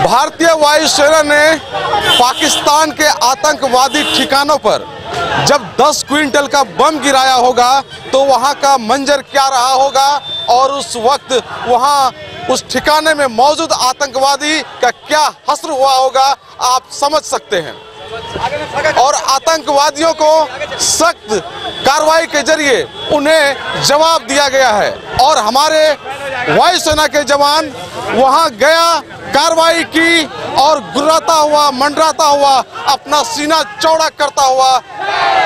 भारतीय वायुसेना ने पाकिस्तान के आतंकवादी ठिकानों पर जब 10 क्विंटल का बम गिराया होगा तो वहां का मंजर क्या रहा होगा और उस वक्त वहां उस ठिकाने में मौजूद आतंकवादी का क्या हश्र हुआ होगा, आप समझ सकते हैं। और आतंकवादियों को सख्त कार्रवाई के जरिए उन्हें जवाब दिया गया है और हमारे वायुसेना के जवान वहां गया, कार्रवाई की और गुर्राता हुआ, मंडराता हुआ, अपना सीना चौड़ा करता हुआ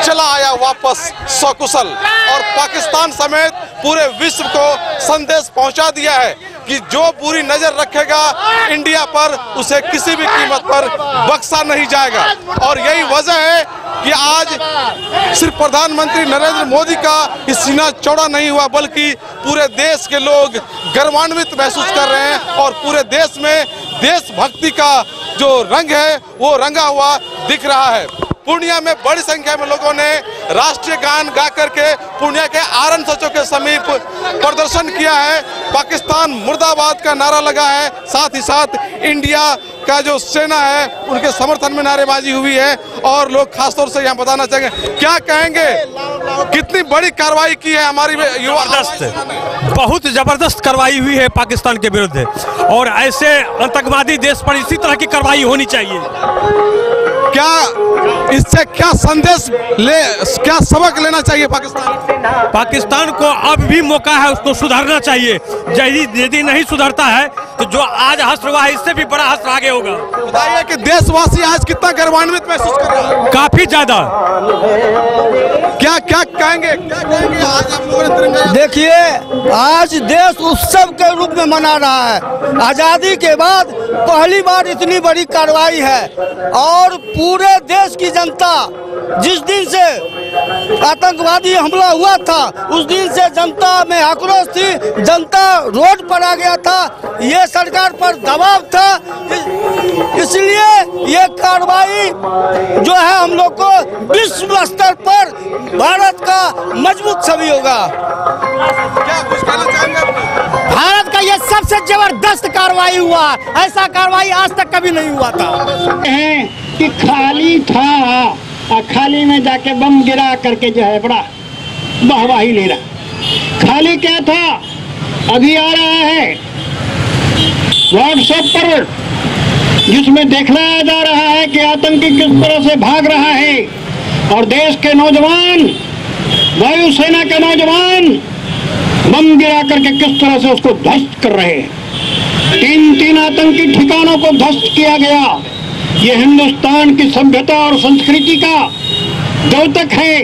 चला आया वापस सकुशल और पाकिस्तान समेत पूरे विश्व को संदेश पहुंचा दिया है कि जो बुरी नजर रखेगा इंडिया पर उसे किसी भी कीमत पर बख्शा नहीं जाएगा। और यही वजह है कि आज सिर्फ प्रधानमंत्री नरेंद्र मोदी का ही सीना चौड़ा नहीं हुआ बल्कि पूरे देश के लोग गर्वान्वित महसूस कर रहे हैं और पूरे देश में देशभक्ति का जो रंग है वो रंगा हुआ दिख रहा है। पूर्णिया में बड़ी संख्या में लोगों ने राष्ट्रीय गान गा करके पूर्णिया के आरन सचो के समीप प्रदर्शन किया है, पाकिस्तान मुर्दाबाद का नारा लगा है, साथ ही साथ इंडिया का जो सेना है उनके समर्थन में नारेबाजी हुई है। और लोग खासतौर से यहाँ बताना चाहेंगे, क्या कहेंगे, कितनी बड़ी कार्रवाई की है हमारी युवा? बहुत जबरदस्त कार्रवाई हुई है पाकिस्तान के विरुद्ध और ऐसे आतंकवादी देश पर इसी तरह की कार्रवाई होनी चाहिए। क्या इससे क्या संदेश क्या सबक लेना चाहिए पाकिस्तान को? अब भी मौका है उसको सुधारना चाहिए। यदि नहीं सुधरता है तो जो आज हश्र हुआ है इससे भी बड़ा हश्र आगे होगा। बताइए कि देशवासी आज कितना गर्वान्वित महसूस कर रहा है? काफी ज्यादा। क्या कहेंगे आज आप लोगों ने तिरंगा? देखिए, आज देश उत्सव के रूप में मना रहा है। आजादी के बाद पहली बार इतनी बड़ी कार्रवाई है और पूरे देश की जनता, जिस दिन से आतंकवादी हमला हुआ था उस दिन से जनता में आक्रोश थी, जनता रोड पर आ गया था, ये सरकार पर दबाव था, इसलिए ये कार्रवाई जो है हम लोग को विश्व स्तर पर भारत का मजबूत छवि होगा। क्या कुछ कहना चाहेंगे? भारत का ये सबसे जबरदस्त कार्रवाई हुआ, ऐसा कार्रवाई आज तक कभी नहीं हुआ था। कि खाली था और खाली में जाके बम गिरा करके जो है बड़ा वाहवाही ले रहा। खाली क्या था, अभी आ रहा है व्हाट्सएप पर जिसमें दिखलाया जा रहा है कि आतंकी किस तरह से भाग रहा है और देश के नौजवान, वायुसेना के नौजवान बम गिरा करके किस तरह से उसको ध्वस्त कर रहे हैं। 3 आतंकी ठिकानों को ध्वस्त किया गया। ये हिंदुस्तान की सभ्यता और संस्कृति का द्योतक है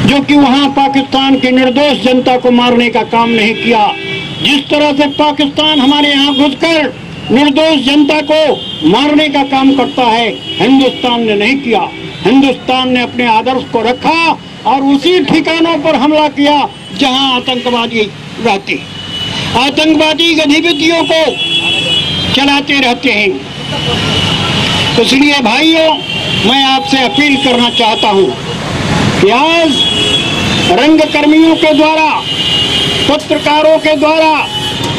जो कि वहां पाकिस्तान की निर्दोष जनता को मारने का काम नहीं किया। जिस तरह से पाकिस्तान हमारे यहाँ घुसकर निर्दोष जनता को मारने का काम करता है, हिंदुस्तान ने नहीं किया। हिंदुस्तान ने अपने आदर्श को रखा और उसी ठिकानों पर हमला किया जहां आतंकवादी रहते, आतंकवादी गतिविधियों को चलाते रहते हैं। इसलिए भाइयों, मैं आपसे अपील करना चाहता हूं कि आज रंगकर्मियों के द्वारा, पत्रकारों के द्वारा,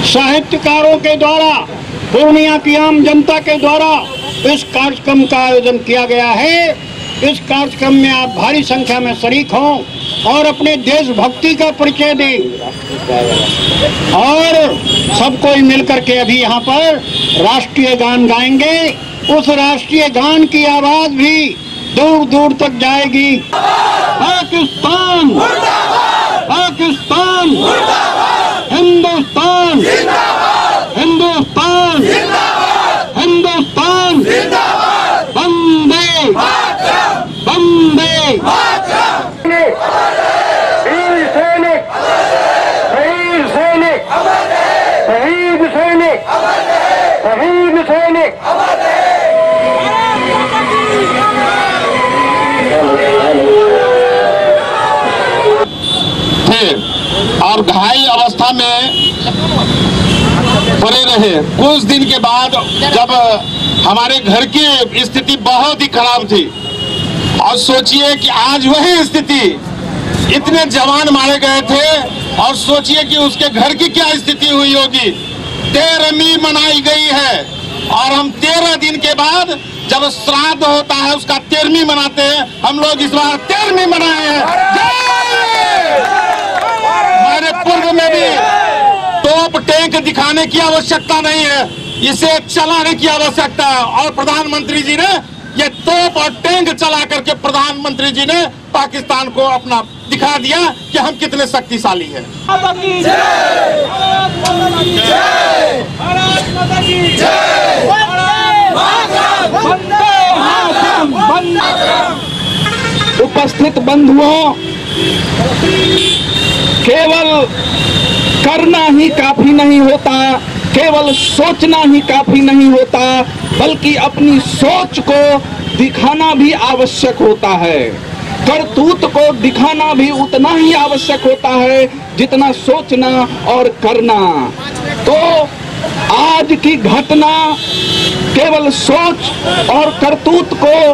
साहित्यकारों के द्वारा, पूर्णिया की आम जनता के द्वारा इस कार्यक्रम का आयोजन किया गया है। इस कार्यक्रम में आप भारी संख्या में शरीक हों और अपने देशभक्ति का परिचय दें और सब कोई मिलकर के अभी यहाँ पर राष्ट्रीय गान गाएंगे। उस राष्ट्रीय गान की आवाज भी दूर दूर तक जाएगी। पाकिस्तान, पाकिस्तान, हिंदुस्तान, हिंदुस्तान, हिंदुस्तान, वंदे वंदे। वीर सैनिक, शहीद सैनिक, शहीद सैनिक, शहीद सैनिक। और घायल अवस्था में पड़े रहे। कुछ दिन के बाद जब हमारे घर की स्थिति बहुत ही खराब थी और सोचिए कि आज वही स्थिति, इतने जवान मारे गए थे और सोचिए कि उसके घर की क्या स्थिति हुई होगी। 13वीं मनाई गई है और हम 13 दिन के बाद जब श्राद्ध होता है उसका 13वीं मनाते हैं। हम लोग इस बार 13वीं मनाए हैं। मैंने पूर्व में भी तोप टैंक दिखाने की आवश्यकता नहीं है, इसे चलाने की आवश्यकता है। और प्रधानमंत्री जी ने ये तोप और टैंक चला करके प्रधानमंत्री जी ने पाकिस्तान को अपना दिखा दिया कि हम कितने शक्तिशाली हैं। उपस्थित बंधुओं, केवल करना ही काफी नहीं होता, केवल सोचना ही काफी नहीं होता, बल्कि अपनी सोच को दिखाना भी आवश्यक होता है। करतूत को दिखाना भी उतना ही आवश्यक होता है जितना सोचना और करना। तो आज की घटना केवल सोच और करतूत को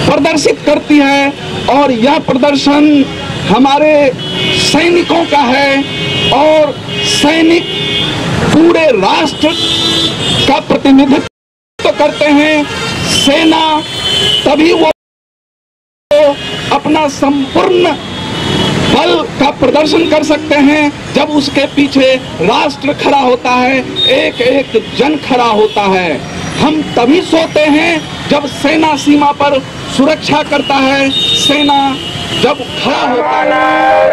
प्रदर्शित करती है, और यह प्रदर्शन हमारे सैनिकों का है। और सैनिक पूरे राष्ट्र का प्रतिनिधित्व करते हैं। सेना तभी वो अपना संपूर्ण बल का प्रदर्शन कर सकते हैं जब उसके पीछे राष्ट्र खड़ा होता है, एक एक जन खड़ा होता है। हम तभी सोते हैं जब सेना सीमा पर सुरक्षा करता है, सेना जब खड़ा होता है।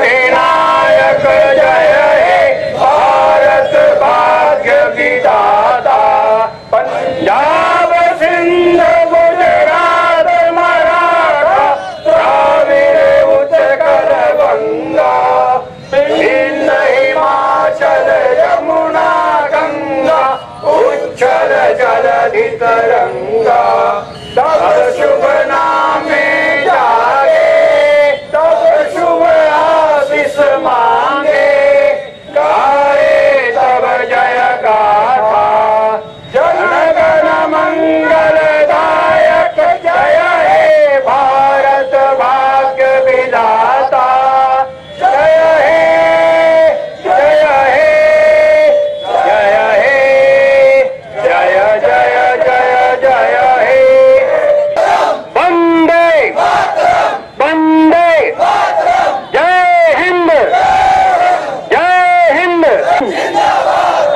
विनायक जय हे भारत भाग्य विधाता, पंजाब सिंध गुजरात मराठा द्राविड़ उत्कल गंगा, विंध्य हिमाचल यमुना गंगा, उच्छल जलधि तरंगा। तब शुभ नामे जागे, तब शुभ आशीष मांगे, गाए तब जय गाथा, जन गण मंगलदायक जय हे भारत भाग्य विधाता। जय हे जय हे जय हे जय जय जय जय हे। वंदे वंदे जय हिंद जय हिंद।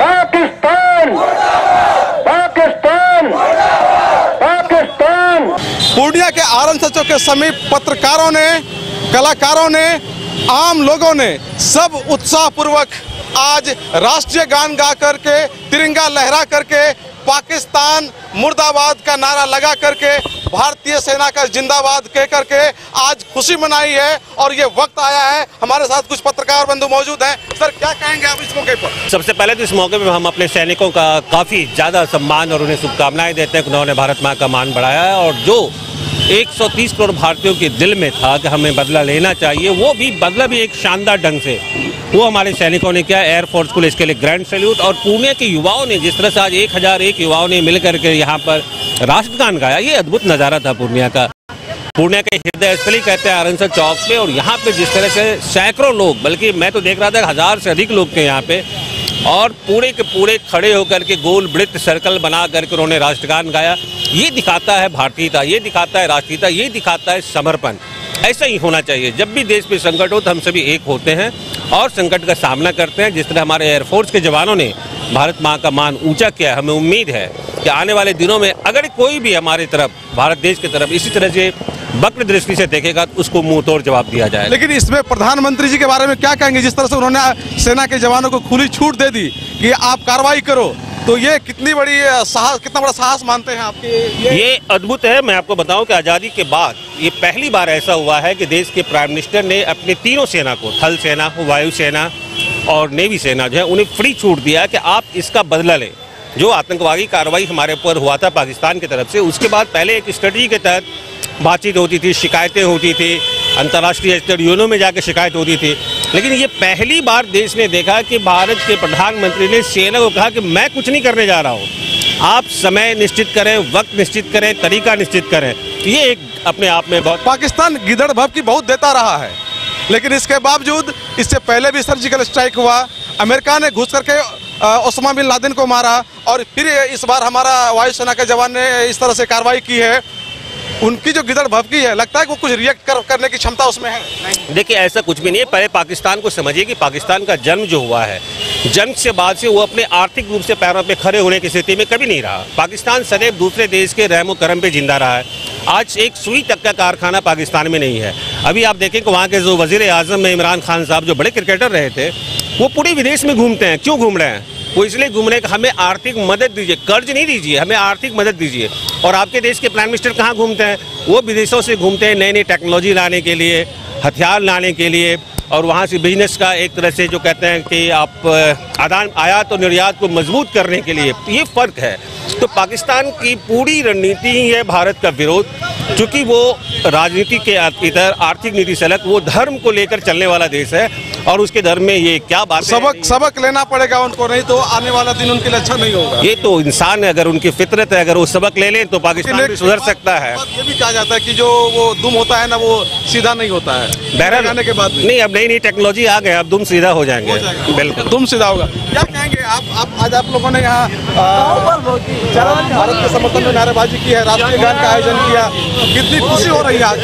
पाकिस्तान पाकिस्तान पाकिस्तान। पूर्णिया के आनंद सचो के समीप पत्रकारों ने, कलाकारों ने, आम लोगों ने सब उत्साह पूर्वक आज राष्ट्रीय गान गा करके, तिरंगा लहरा करके, पाकिस्तान मुर्दाबाद का नारा लगा करके, भारतीय सेना का जिंदाबाद कह करके आज खुशी मनाई है। और ये वक्त आया है, हमारे साथ कुछ पत्रकार बंधु मौजूद हैं। सर, क्या कहेंगे आप इस मौके पर? सबसे पहले तो इस मौके पर हम अपने सैनिकों का काफ़ी ज़्यादा सम्मान और उन्हें शुभकामनाएं देते हैं कि उन्होंने भारत माँ का मान बढ़ाया है, और जो 130 करोड़ भारतीयों के दिल में था कि हमें बदला लेना चाहिए, वो भी बदला भी एक शानदार ढंग से वो हमारे सैनिकों ने किया। एयरफोर्स को इसके लिए ग्रैंड सैल्यूट। और पुणे के युवाओं ने जिस तरह से आज 1001 युवाओं ने मिलकर के यहाँ पर राष्ट्रगान गाया, ये अद्भुत नज़ारा था पूर्णिया का। पूर्णिया के हृदय स्थली कहते हैं आरंसर चौक पे, और यहाँ पे जिस तरह से सैकड़ों लोग, बल्कि मैं तो देख रहा था 1000 से अधिक लोग थे यहाँ पे, और पूरे के पूरे खड़े होकर के गोल वृत्त सर्कल बना करके उन्होंने राष्ट्रगान गाया। ये दिखाता है भारतीयता, ये दिखाता है राष्ट्रीयता, ये दिखाता है समर्पण। ऐसा ही होना चाहिए। जब भी देश में संकट हो तो हम सभी एक होते हैं और संकट का सामना करते हैं। जिस तरह हमारे एयरफोर्स के जवानों ने भारत माँ का मान ऊंचा किया, हमें उम्मीद है कि आने वाले दिनों में अगर कोई भी हमारी तरफ, भारत देश की तरफ इसी तरह से वक्र दृष्टि से देखेगा तो उसको मुंह तोड़ जवाब दिया जाए। लेकिन इसमें प्रधानमंत्री जी के बारे में क्या कहेंगे? जिस तरह से उन्होंने सेना के जवानों को खुली छूट दे दी कि आप कार्रवाई करो, तो ये कितनी बड़ी साहस, कितना बड़ा साहस मानते हैं आपके? ये अद्भुत है। मैं आपको बताऊं कि आज़ादी के बाद ये पहली बार ऐसा हुआ है कि देश के प्राइम मिनिस्टर ने अपने तीनों सेना को, थल सेना, वायु सेना और नेवी सेना जो है, उन्हें फ्री छूट दिया कि आप इसका बदला लें। जो आतंकवादी कार्रवाई हमारे ऊपर हुआ था पाकिस्तान की तरफ से, उसके बाद पहले एक स्ट्रेटजी के तहत बातचीत होती थी, शिकायतें होती थी, अंतर्राष्ट्रीय ट्रिब्यूनलों में जाकर शिकायत होती थी। लेकिन ये पहली बार देश ने देखा कि भारत के प्रधानमंत्री ने सेना को कहा कि मैं कुछ नहीं करने जा रहा हूँ, आप समय निश्चित करें, वक्त निश्चित करें, तरीका निश्चित करें। ये एक अपने आप में बहुत। पाकिस्तान गिदड़ भभकी बहुत देता रहा है, लेकिन इसके बावजूद इससे पहले भी सर्जिकल स्ट्राइक हुआ, अमेरिका ने घुस करके ओसामा बिन लादेन को मारा और फिर इस बार हमारा वायुसेना के जवान ने इस तरह से कार्रवाई की है, उनकी जो गिदड़ भभकी है, लगता है कि वो कुछ रिएक्ट करने की क्षमता उसमें है? देखिए, ऐसा कुछ भी नहीं है। पहले पाकिस्तान को समझिए कि पाकिस्तान का जन्म जो हुआ है, जन्म से बाद से वो अपने आर्थिक रूप से पैरों पे खड़े होने की स्थिति में कभी नहीं रहा। पाकिस्तान सदैव दूसरे देश के रहमो करम पे जिंदा रहा है। आज एक सुई तक का कारखाना पाकिस्तान में नहीं है। अभी आप देखें कि वहाँ के जो वजीर आजम में इमरान खान साहब, जो बड़े क्रिकेटर रहे थे, वो पूरे विदेश में घूमते हैं। क्यों घूम रहे हैं? वो इसलिए घूम रहे हैं कि हमें आर्थिक मदद दीजिए, कर्ज नहीं दीजिए, हमें आर्थिक मदद दीजिए। और आपके देश के प्राइम मिनिस्टर कहाँ घूमते हैं? वो विदेशों से घूमते हैं नई नई टेक्नोलॉजी लाने के लिए, हथियार लाने के लिए, और वहाँ से बिजनेस का एक तरह से जो कहते हैं कि आप आयात और निर्यात को मजबूत करने के लिए। ये फ़र्क है। तो पाकिस्तान की पूरी रणनीति ही है भारत का विरोध, क्योंकि वो राजनीति के इधर आर्थिक नीति से अलग वो धर्म को लेकर चलने वाला देश है, और उसके धर्म में ये क्या बात है। सबक लेना पड़ेगा उनको, नहीं तो आने वाला दिन उनके लिए अच्छा नहीं होगा। ये तो इंसान है, अगर उनकी फितरत है, अगर वो सबक ले लें तो पाकिस्तान भी सुधर सकता है। ये भी कहा जाता है कि जो वो दुम होता है ना, वो सीधा नहीं होता है। बहरहाल आने के बाद नहीं, अब नई नई टेक्नोलॉजी आ गए, अब दुम सीधा हो जाएंगे। बिल्कुल दुम सीधा होगा। क्या कहेंगे आप आज आप लोगों ने यहाँ भारत के समर्थन में नारेबाजी की है, राष्ट्रीय गान का आयोजन किया, कितनी खुशी हो रही है आज?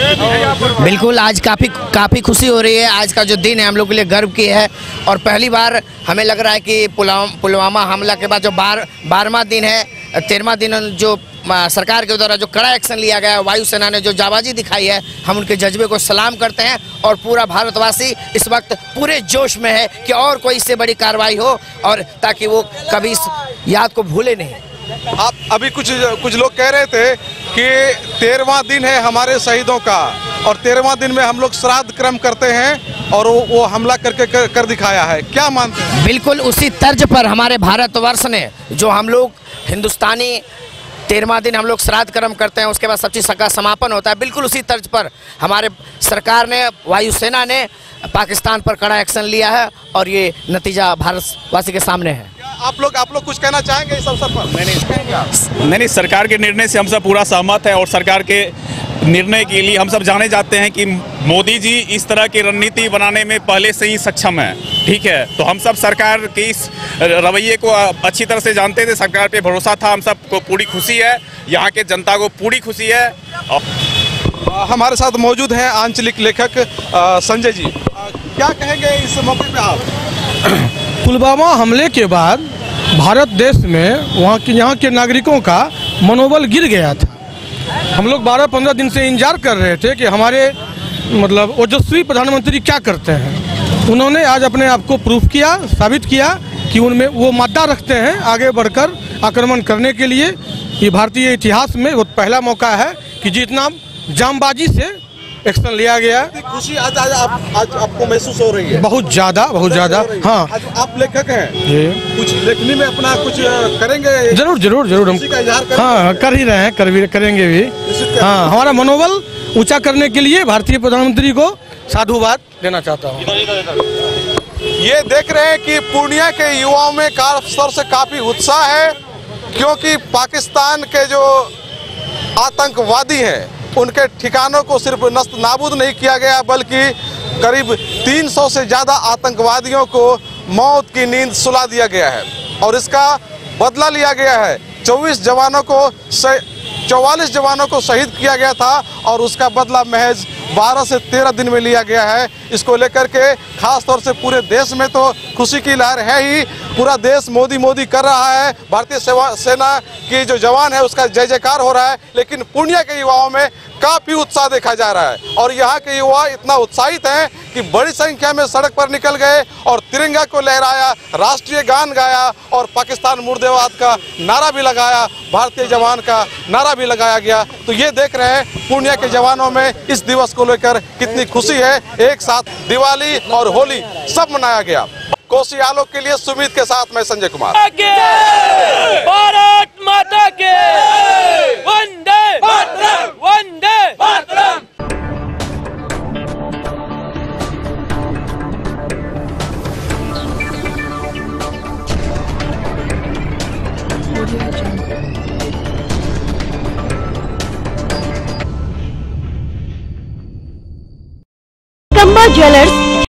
बिल्कुल, आज काफ़ी खुशी हो रही है। आज का जो दिन है हम लोग के लिए गर्व की है, और पहली बार हमें लग रहा है कि पुलवामा हमला के बाद जो 12वां दिन है, 13वां दिन जो सरकार के द्वारा जो कड़ा एक्शन लिया गया है, वायुसेना ने जो जाबाजी दिखाई है, हम उनके जज्बे को सलाम करते हैं। और पूरा भारतवासी इस वक्त पूरे जोश में है कि और कोई इससे बड़ी कार्रवाई हो, और ताकि वो कभी इस याद को भूले नहीं। आप अभी कुछ लोग कह रहे थे कि 13वां दिन है हमारे शहीदों का, और 13वां दिन में हम लोग श्राद्ध क्रम करते हैं, और वो हमला करके कर दिखाया है। क्या मानते हैं? बिल्कुल उसी तर्ज पर हमारे भारतवर्ष ने, जो हम लोग हिंदुस्तानी 13वां दिन हम लोग श्राद्ध कर्म करते हैं, उसके बाद सब चीज़ का समापन होता है, बिल्कुल उसी तर्ज पर हमारे सरकार ने, वायुसेना ने पाकिस्तान पर कड़ा एक्शन लिया है, और ये नतीजा भारतवासी के सामने है। आप लोग कुछ कहना चाहेंगे इस अवसर पर? नहीं, सरकार के निर्णय से हम सब पूरा सहमत है, और सरकार के निर्णय के लिए हम सब जाने जाते हैं कि मोदी जी इस तरह की रणनीति बनाने में पहले से ही सक्षम है। ठीक है, तो हम सब सरकार के इस रवैये को अच्छी तरह से जानते थे, सरकार पे भरोसा था, हम सब को पूरी खुशी है, यहाँ के जनता को पूरी खुशी है। हमारे साथ मौजूद हैं आंचलिक लेखक संजय जी। क्या कहेंगे इस मौके पे आप? पुलवामा हमले के बाद भारत देश में यहाँ के नागरिकों का मनोबल गिर गया था। हम लोग 12-15 दिन से इंतजार कर रहे थे कि हमारे मतलब ओजस्वी प्रधानमंत्री क्या करते हैं। उन्होंने आज अपने आप को प्रूफ किया, साबित किया कि उनमें वो मादा रखते हैं आगे बढ़कर आक्रमण करने के लिए। ये भारतीय इतिहास में वो पहला मौका है कि जितना जामबाजी से एक्शन लिया गया। खुशी आज आपको महसूस हो रही है? बहुत ज़्यादा। हाँ, आप लेखक हैं, कुछ लेखनी में अपना कुछ करेंगे? जरूर हम हाँ कर ही रहे हैं, करेंगे भी। हाँ, हमारा मनोबल ऊंचा करने के लिए भारतीय प्रधानमंत्री को साधुवाद देना चाहता हूँ। ये देख रहे हैं कि पूर्णिया के युवाओं में खास तौर से काफी उत्साह है, क्योंकि पाकिस्तान के जो आतंकवादी हैं उनके ठिकानों को सिर्फ नस्त नाबूद नहीं किया गया, बल्कि करीब 300 से ज़्यादा आतंकवादियों को मौत की नींद सुला दिया गया है, और इसका बदला लिया गया है। 44 जवानों को शहीद किया गया था, और उसका बदला महज 12 से 13 दिन में लिया गया है। इसको लेकर के खास तौर से पूरे देश में तो खुशी की लहर है ही, पूरा देश मोदी कर रहा है। भारतीय सेना की जो जवान है उसका जय जयकार हो रहा है, लेकिन पूर्णिया के युवाओं में काफी उत्साह देखा जा रहा है, और यहाँ के युवा इतना उत्साहित हैं कि बड़ी संख्या में सड़क पर निकल गए और तिरंगा को लहराया, राष्ट्रीय गान गाया, और पाकिस्तान मुर्दाबाद का नारा भी लगाया, भारतीय जवान का नारा भी लगाया गया। तो ये देख रहे हैं पूर्णिया के जवानों में इस दिवस को लेकर कितनी खुशी है। एक साथ दिवाली और होली सब मनाया गया। कोसी आलोक के लिए सुमित के साथ मैं संजय कुमार। भारत माता के वंदे मातरम, वंदे मातरम। कंबा ज्वेलर्स